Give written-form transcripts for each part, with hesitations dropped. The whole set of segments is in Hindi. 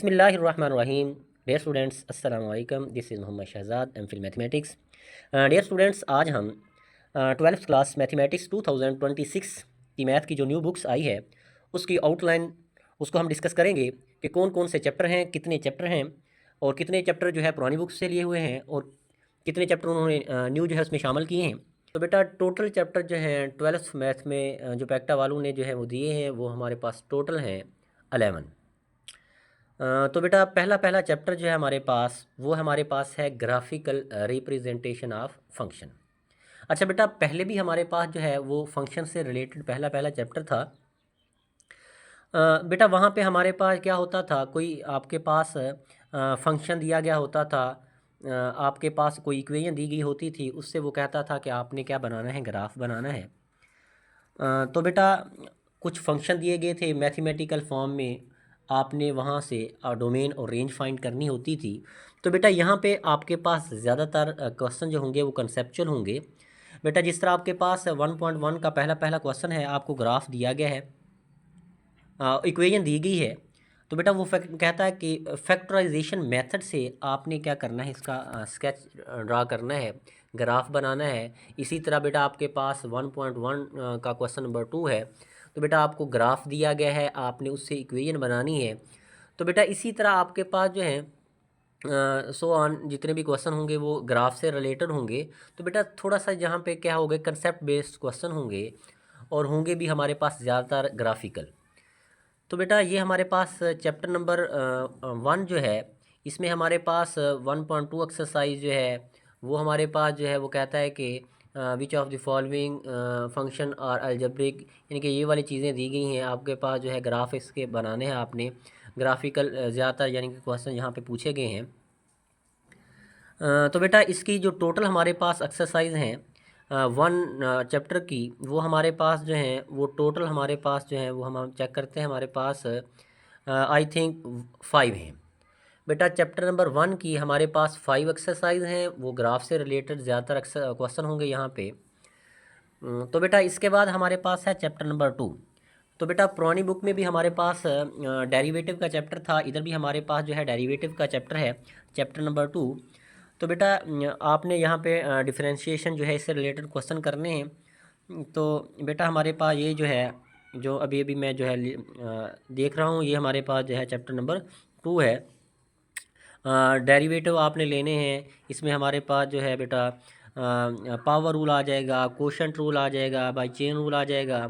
बिस्मिल्लाहिर्रहमानिर्रहीम। डियर स्टूडेंट्स, अस्सलाम वालेकुम। This is Mohammad Shahzad, M Phil mathematics. Dear students, आज हम 12th क्लास मैथमेटिक्स 2026 की मैथ की जो न्यू बुक्स आई है उसकी आउटलाइन उसको हम डिस्कस करेंगे कि कौन कौन से चैप्टर हैं, कितने चैप्टर हैं और कितने चैप्टर जो है पुरानी बुक्स से लिए हुए हैं और कितने चैप्टर उन्होंने न्यू जो है उसमें शामिल किए हैं। तो बेटा टोटल चैप्टर जो हैं 12th मैथ में जो पैक्टा वालों ने जो है वो दिए हैं वो हमारे पास टोटल हैं 11। तो बेटा पहला पहला चैप्टर जो है हमारे पास वो हमारे पास है ग्राफिकल रिप्रेजेंटेशन ऑफ फंक्शन। अच्छा बेटा, पहले भी हमारे पास जो है वो फंक्शन से रिलेटेड पहला पहला चैप्टर था। बेटा वहाँ पे हमारे पास क्या होता था, कोई आपके पास फंक्शन दिया गया होता था, आपके पास कोई इक्वेशन दी गई होती थी, उससे वो कहता था कि आपने क्या बनाना है, ग्राफ बनाना है। तो बेटा कुछ फंक्शन दिए गए थे मैथमेटिकल फॉर्म में, आपने वहाँ से डोमेन और रेंज फाइंड करनी होती थी। तो बेटा यहाँ पे आपके पास ज़्यादातर क्वेश्चन जो होंगे वो कंसेप्चुअल होंगे। बेटा जिस तरह आपके पास 1.1 का पहला पहला क्वेश्चन है, आपको ग्राफ दिया गया है, इक्वेशन दी गई है। तो बेटा वो कहता है कि फैक्टराइजेशन मेथड से आपने क्या करना है, इसका स्केच ड्रा करना है, ग्राफ बनाना है। इसी तरह बेटा आपके पास 1.1 का क्वेश्चन नंबर 2 है। तो बेटा आपको ग्राफ दिया गया है, आपने उससे इक्वेशन बनानी है। तो बेटा इसी तरह आपके पास जो है सो ऑन जितने भी क्वेश्चन होंगे वो ग्राफ से रिलेटेड होंगे। तो बेटा थोड़ा सा यहाँ पे क्या होगा, कंसेप्ट बेस्ड क्वेश्चन होंगे और होंगे भी हमारे पास ज़्यादातर ग्राफिकल। तो बेटा ये हमारे पास चैप्टर नंबर 1 जो है, इसमें हमारे पास 1.2 एक्सरसाइज जो है वो हमारे पास जो है वो कहता है कि which of the following function और अलजेब्रिक, यानी कि ये वाली चीज़ें दी गई हैं। आपके पास जो है ग्राफ इसके बनाने हैं, आपने ग्राफिकल ज़्यादातर यानी कि क्वेश्चन यहाँ पे पूछे गए हैं। तो बेटा इसकी जो टोटल हमारे पास एक्सरसाइज हैं वन चैप्टर की, वो हमारे पास जो हैं वो टोटल हमारे पास जो है वो हम चेक करते हैं, हमारे पास आई थिंक 5 हैं। बेटा चैप्टर नंबर 1 की हमारे पास 5 एक्सरसाइज हैं, वो ग्राफ से रिलेटेड ज़्यादातर क्वेश्चन होंगे यहाँ पे। तो बेटा इसके बाद हमारे पास है चैप्टर नंबर 2। तो बेटा पुरानी बुक में भी हमारे पास डेरिवेटिव का चैप्टर था, इधर भी हमारे पास जो है डेरिवेटिव का चैप्टर है, चैप्टर नंबर 2। तो बेटा आपने यहाँ पे डिफरेंशिएशन जो है इससे रिलेटेड क्वेश्चन करने हैं। तो बेटा हमारे पास ये जो है, जो अभी अभी मैं जो है देख रहा हूँ, ये हमारे पास जो है चैप्टर नंबर 2 है। डेरिवेटिव आपने लेने हैं, इसमें हमारे पास जो है बेटा पावर रूल आ जाएगा, कोशेंट रूल आ जाएगा, बाई चेन रूल आ जाएगा।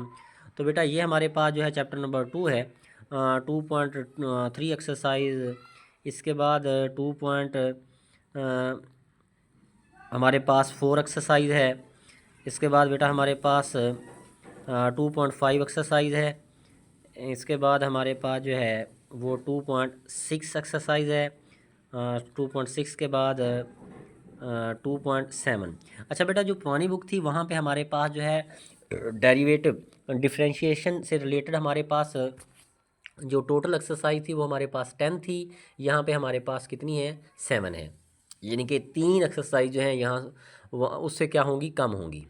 तो बेटा ये हमारे पास जो है चैप्टर नंबर 2 है, 2.3 एक्सरसाइज। इसके बाद 2 पॉइंट हमारे पास 4 एक्सरसाइज है। इसके बाद बेटा हमारे पास 2.5 एक्सरसाइज है। इसके बाद हमारे पास जो है वो 2.6 एक्सरसाइज है। 2.6 के बाद 2.7। अच्छा बेटा जो पुरानी बुक थी वहाँ पे हमारे पास जो है डेरिवेटिव डिफरेंशिएशन से रिलेटेड हमारे पास जो टोटल एक्सरसाइज थी वो हमारे पास 10 थी। यहाँ पे हमारे पास कितनी है, 7 है, यानी कि 3 एक्सरसाइज जो है यहाँ उससे क्या होंगी, कम होंगी।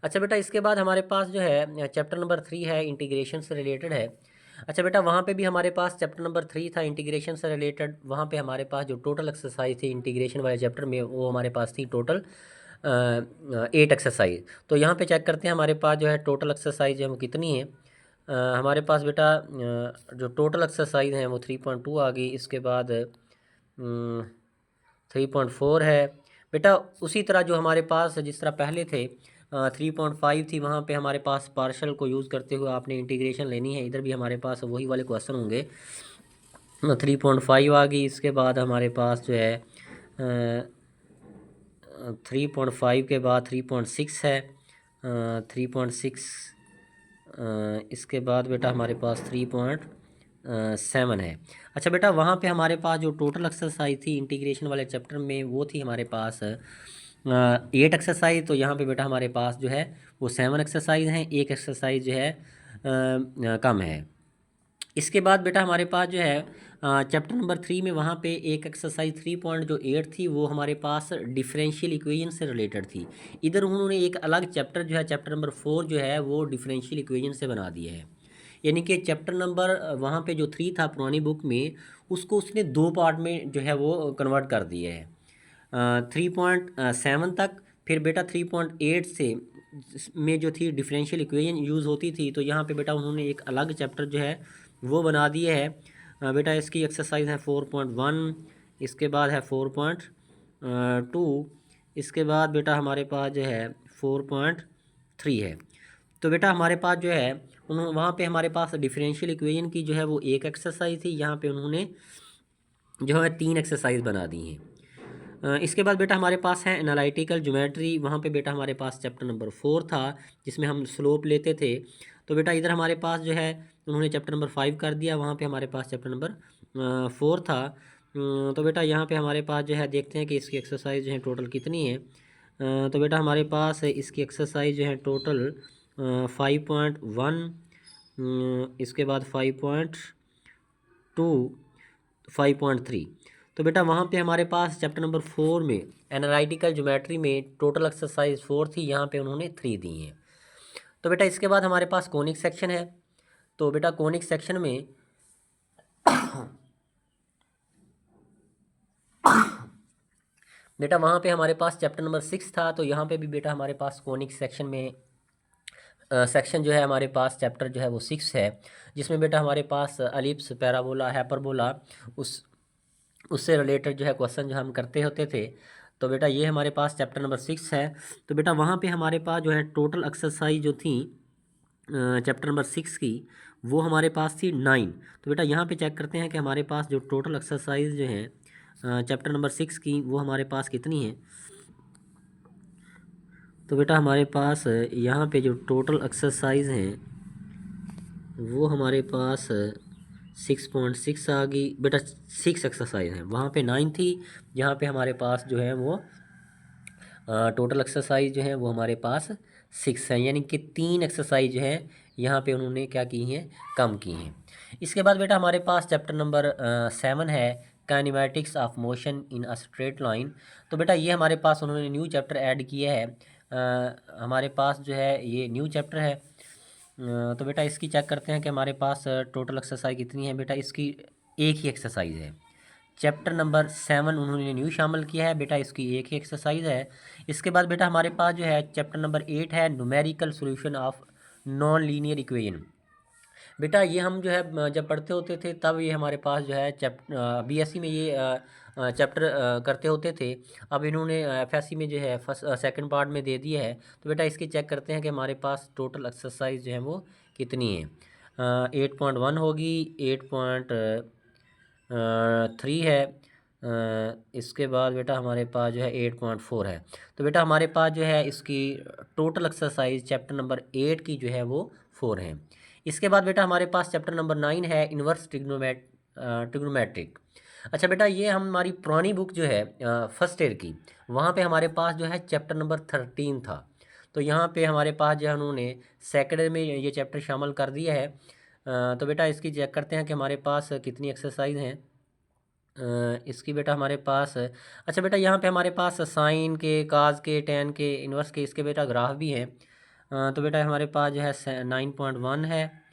अच्छा बेटा इसके बाद हमारे पास जो है चैप्टर नंबर 3 है, इंटीग्रेशन से रिलेटेड है। अच्छा बेटा वहाँ पे भी हमारे पास चैप्टर नंबर 3 था इंटीग्रेशन से रिलेटेड। वहाँ पे हमारे पास जो टोटल एक्सरसाइज थी इंटीग्रेशन वाले चैप्टर में वो हमारे पास थी टोटल 8 एक्सरसाइज। तो यहाँ पे चेक करते हैं हमारे पास जो है टोटल एक्सरसाइज है वो कितनी है। हमारे पास बेटा जो टोटल एक्सरसाइज हैं वो 3.2 आ गई। इसके बाद 3.4 है। बेटा उसी तरह जो हमारे पास जिस तरह पहले थे 3.5 थी, वहाँ पे हमारे पास पार्शल को यूज़ करते हुए आपने इंटीग्रेशन लेनी है। इधर भी हमारे पास वही वाले क्वेश्चन होंगे। 3.5 आ गई। इसके बाद हमारे पास जो है 3.5 के बाद 3.6 है, 3.6। इसके बाद बेटा हमारे पास 3.7 है। अच्छा बेटा वहाँ पे हमारे पास जो टोटल एक्सरसाइज थी इंटीग्रेशन वाले चैप्टर में वो थी हमारे पास 8 एक्सरसाइज। तो यहाँ पे बेटा हमारे पास जो है वो 7 एक्सरसाइज हैं, एक एक्सरसाइज जो है कम है। इसके बाद बेटा हमारे पास जो है चैप्टर नंबर 3 में वहाँ पे एक एक्सरसाइज 3.8 थी, वो हमारे पास डिफरेंशियल इक्वेशन से रिलेटेड थी। इधर उन्होंने एक अलग चैप्टर जो है चैप्टर नंबर 4 जो है वो डिफरेंशियल इक्वेशन से बना दिया है। यानी कि चैप्टर नंबर वहाँ पे जो 3 था पुरानी बुक में, उसको उसने 2 पार्ट में जो है वो कन्वर्ट कर दिया है। 3.7 तक, फिर बेटा 3.8 से में जो थी डिफरेंशियल इक्वेशन यूज़ होती थी, तो यहाँ पे बेटा उन्होंने एक अलग चैप्टर जो है वो बना दिया है। बेटा इसकी एक्सरसाइज है 4.1, इसके बाद है 4.2, इसके बाद बेटा हमारे पास जो है 4.3 है। तो बेटा हमारे पास जो है वहाँ पे हमारे पास डिफरेंशियल इक्वेशन की जो है वो एक एक्सरसाइज थी, यहाँ पे उन्होंने जो है 3 एक्सरसाइज बना दी हैं। इसके बाद बेटा हमारे पास है एनालिटिकल ज्योमेट्री, वहाँ पे बेटा हमारे पास चैप्टर नंबर 4 था जिसमें हम स्लोप लेते थे। तो बेटा इधर हमारे पास जो है उन्होंने चैप्टर नंबर 5 कर दिया, वहाँ पे हमारे पास चैप्टर नंबर 4 था। तो बेटा यहाँ पे हमारे पास जो है देखते हैं कि इसकी एक्सरसाइज जो है टोटल कितनी है। तो बेटा हमारे पास इसकी एक्सरसाइज जो है टोटल 5.1, इसके बाद 5.2, 5.3। तो बेटा वहाँ पे हमारे पास चैप्टर नंबर 4 में एनालिटिकल ज्योमेट्री में टोटल एक्सरसाइज 4 थी, यहाँ पे उन्होंने 3 दी हैं। तो बेटा इसके बाद हमारे पास कोनिक सेक्शन है। तो बेटा कोनिक सेक्शन में बेटा वहाँ पे हमारे पास चैप्टर नंबर 6 था, तो यहाँ पे भी बेटा हमारे पास कोनिक सेक्शन में सेक्शन जो है हमारे पास चैप्टर जो है वो 6 है, जिसमें बेटा हमारे पास एलिप्स, पैराबोला, हाइपरबोला उससे रिलेटेड जो है क्वेश्चन जो हम करते होते थे। तो बेटा ये हमारे पास चैप्टर नंबर 6 है। तो बेटा वहाँ पे हमारे पास जो है टोटल एक्सरसाइज जो थी चैप्टर नंबर 6 की, वो हमारे पास थी 9। तो बेटा यहाँ पे चेक करते हैं कि हमारे पास जो टोटल एक्सरसाइज जो है चैप्टर नंबर 6 की वो हमारे पास कितनी है। तो बेटा हमारे पास यहाँ पे जो टोटल एक्सरसाइज हैं वो हमारे पास 6.6 आ गई। बेटा 6 एक्सरसाइज हैं, वहाँ पे 9 थी, यहाँ पे हमारे पास जो है वो टोटल एक्सरसाइज जो है वो हमारे पास 6 है, यानी कि 3 एक्सरसाइज जो है यहाँ पे उन्होंने क्या की हैं, कम की हैं। इसके बाद बेटा हमारे पास चैप्टर नंबर 7 है, kinematics of motion in a straight line. तो बेटा ये हमारे पास उन्होंने न्यू चैप्टर ऐड किया है। हमारे पास जो है ये न्यू चैप्टर है। तो बेटा इसकी चेक करते हैं कि हमारे पास टोटल एक्सरसाइज कितनी है। बेटा इसकी एक ही एक्सरसाइज है, चैप्टर नंबर 7 उन्होंने न्यू शामिल किया है, बेटा इसकी एक ही एक्सरसाइज है। इसके बाद बेटा हमारे पास जो है चैप्टर नंबर 8 है, numerical solution of non linear equation. बेटा ये हम जो है जब पढ़ते होते थे तब ये हमारे पास जो है बीएससी में ये चैप्टर करते होते थे। अब इन्होंने एफएससी में जो है फर्स्ट सेकंड पार्ट में दे दिया है। तो बेटा इसकी चेक करते हैं कि हमारे पास टोटल एक्सरसाइज जो है वो कितनी है। 8.1 होगी, 8.3 है, इसके बाद बेटा हमारे पास जो है 8.4 है। तो बेटा हमारे पास जो है इसकी टोटल एक्सरसाइज चैप्टर नंबर 8 की जो है वो 4 है। इसके बाद बेटा हमारे पास चैप्टर नंबर 9 है, इन्वर्स ट्रिग्नोमेट्रिक। अच्छा बेटा ये हमारी पुरानी बुक जो है फर्स्ट ईयर की, वहाँ पे हमारे पास जो है चैप्टर नंबर 13 था। तो यहाँ पे हमारे पास जो है उन्होंने सेकेंड ईयर में ये चैप्टर शामिल कर दिया है। तो बेटा इसकी चेक करते हैं कि हमारे पास कितनी एक्सरसाइज हैं। इसकी बेटा हमारे पास अच्छा बेटा यहाँ पे हमारे पास साइन के, काज के, टेन के, इन्वर्स के, इसके बेटा ग्राफ भी हैं। तो बेटा हमारे पास जो है 9.1 है।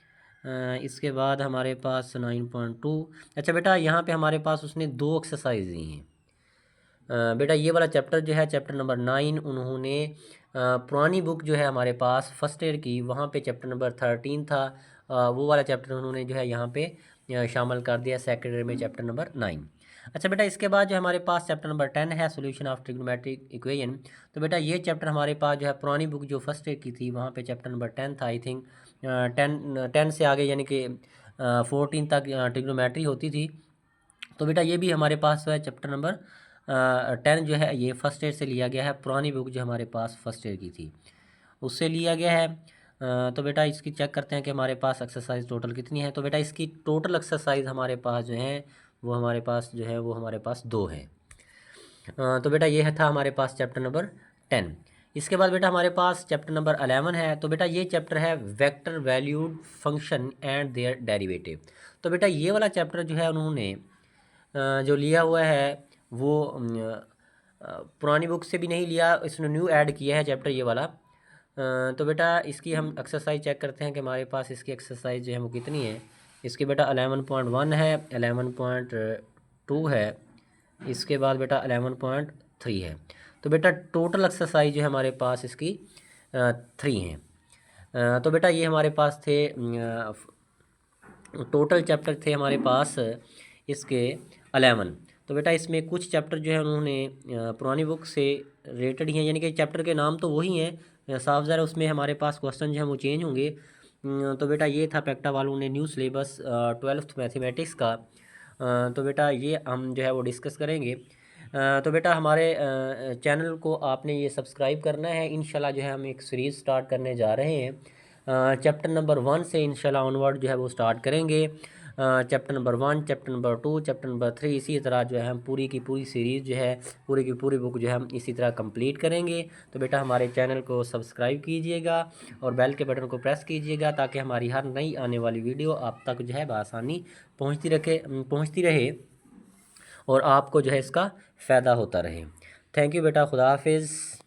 इसके बाद हमारे पास 9.2। अच्छा बेटा यहाँ पे हमारे पास उसने 2 एक्सरसाइज दी हैं। बेटा ये वाला चैप्टर जो है चैप्टर नंबर 9 उन्होंने पुरानी बुक जो है हमारे पास फर्स्ट ईयर की, वहाँ पे चैप्टर नंबर 13 था, वो वाला चैप्टर उन्होंने जो है यहाँ पे शामिल कर दिया सेकेंड ईयर में चैप्टर नंबर 9। अच्छा बेटा इसके बाद जो हमारे पास चैप्टर नंबर 10 है, सॉल्यूशन ऑफ ट्रिग्नोमेट्रिक इक्वेशन। तो बेटा ये चैप्टर हमारे पास जो है पुरानी बुक जो फर्स्ट ईयर की थी वहाँ पे चैप्टर नंबर 10 था। आई थिंक 10 से आगे यानी कि 14 तक ट्रिग्नोमेट्री होती थी। तो बेटा ये भी हमारे पास है चैप्टर नंबर 10 जो है ये फर्स्ट ईयर से लिया गया है, पुरानी बुक जो हमारे पास फर्स्ट ईयर की थी उससे लिया गया है। तो बेटा इसकी चेक करते हैं कि हमारे पास एक्सरसाइज टोटल कितनी है। तो बेटा इसकी टोटल एक्सरसाइज हमारे पास जो है वो हमारे पास जो है वो हमारे पास 2 है। तो बेटा ये था हमारे पास चैप्टर नंबर 10। इसके बाद बेटा हमारे पास चैप्टर नंबर 11 है। तो बेटा ये चैप्टर है vector valued function and their derivative. तो बेटा ये वाला चैप्टर जो है उन्होंने जो लिया हुआ है वो पुरानी बुक से भी नहीं लिया, इसने न्यू ऐड किया है चैप्टर ये वाला। तो बेटा इसकी हम एक्सरसाइज चेक करते हैं कि हमारे पास इसकी एक्सरसाइज जो है वो कितनी है। इसकी बेटा 11.1 है, 11.2 है, इसके बाद बेटा 11.3 है। तो बेटा टोटल एक्सरसाइज जो है हमारे पास इसकी 3 है। तो बेटा ये हमारे पास थे टोटल चैप्टर थे हमारे पास इसके 11। तो बेटा इसमें कुछ चैप्टर जो है उन्होंने पुरानी बुक से रिलेटेड ही हैं, यानी कि चैप्टर के नाम तो वही हैं, साफ ज़रा उसमें हमारे पास क्वेश्चन जो है वो चेंज होंगे। तो बेटा ये था पैक्टा वालों ने न्यू सिलेबस 12th मैथमेटिक्स का। तो बेटा ये हम जो है वो डिस्कस करेंगे। तो बेटा हमारे चैनल को आपने ये सब्सक्राइब करना है। इंशाल्लाह जो है हम एक सीरीज़ स्टार्ट करने जा रहे हैं। चैप्टर नंबर 1 से इंशाल्लाह ऑनवर्ड जो है वो स्टार्ट करेंगे। Chapter number 1, chapter number 2, chapter number 3, इसी तरह जो है हम पूरी की पूरी सीरीज़ जो है, पूरी की पूरी बुक जो है हम इसी तरह कंप्लीट करेंगे। तो बेटा हमारे चैनल को सब्सक्राइब कीजिएगा और बेल के बटन को प्रेस कीजिएगा ताकि हमारी हर नई आने वाली वीडियो आप तक जो है बआसानी पहुँचती रहे और आपको जो है इसका फ़ायदा होता रहे। थैंक यू बेटा, खुदा हाफिज़।